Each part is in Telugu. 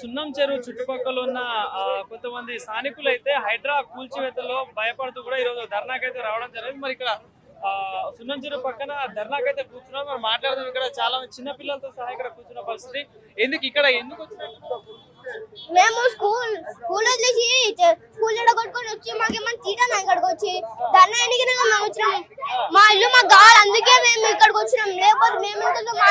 సున్నం చెరువు చుట్టుపక్కల ఉన్న కొంతమంది స్థానికులు అయితే హైడ్రా కూల్చివేతలో భయపడుతూ కూడా ఈరోజు ధర్నాకైతే రావడం జరిగింది. మరి ఇక్కడ సున్నం చెరువు పక్కన ధర్నాకైతే కూర్చున్నాం. మనం మాట్లాడదాం. ఇక్కడ చాలా చిన్న పిల్లలతో సహా ఇక్కడ కూర్చున్న పరిస్థితి. ఎందుకు వచ్చినట్టు? మేము స్కూల్ వదిలేసి స్కూల్ కొట్టుకొని వచ్చి మాకేమన్నా తీటా ఇక్కడికి వచ్చి ధర్నా ఎన్నికగా మేము వచ్చినాము. మా ఇల్లు మాకు కావాలి, అందుకే మేము ఇక్కడికి వచ్చినాం. లేకపోతే మేము మా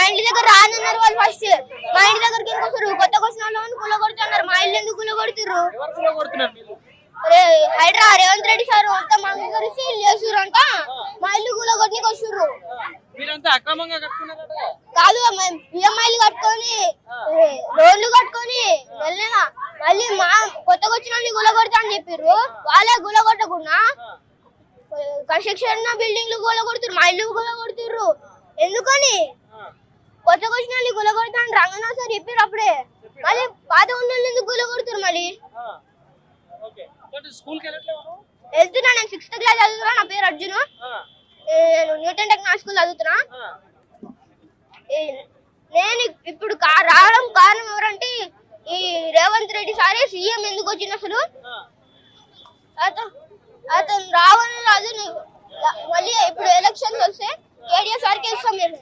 ఇంటి దగ్గర రానన్నారు వాళ్ళు. ఫస్ట్ మా ఇంటి దగ్గరికి ఎందుకు వస్తారు? కొత్తగా వచ్చిన వాళ్ళు కుల కొడుతున్నారు. మా ఇల్లు ఎందుకు కుల కొడుతున్నారు? హైడ్రా రేవంత్ రెడ్డి సార్ అంతా మాకు కలిసి లేచురు అంట. మా ఇల్లు కుల కొట్టి వస్తుర్రు. కాదు, ఈఎంఐలు కట్టుకొని లోన్లు కట్టుకొని వెళ్ళినా మళ్ళీ మా కొత్తగా వచ్చిన వాళ్ళు గుల కొడతా అని చెప్పారు. వాళ్ళే గుల కొట్టకుండా కన్స్ట్రక్షన్ బిల్డింగ్లు గుల కొడుతురు, మా ఇల్లు గుల కొడుతుర్రు. ఎందుకని కొత్తగా వచ్చిన వాళ్ళు గుల కొడతా అని రంగనా సార్ చెప్పారు అప్పుడే. మళ్ళీ పాత ఉన్న ఎందుకు గుల కొడుతురు? మళ్ళీ వెళ్తున్నా. నేను 6th క్లాస్ చదువుతున్నా. నా పేరు అర్జున్. నేను న్యూటన్ టెక్నాలజీ స్కూల్ చదువుతున్నా. నేను ఇప్పుడు రావడం కారణం ఎవరంటే ఈ రేవంత్ రెడ్డి సారే సీఎం ఎందుకు వచ్చిన అసలు అతను రావడం రాదు. మళ్ళీ ఇప్పుడు ఎలక్షన్స్ వస్తే కేటీఆర్ సార్కి ఇస్తాం మేము.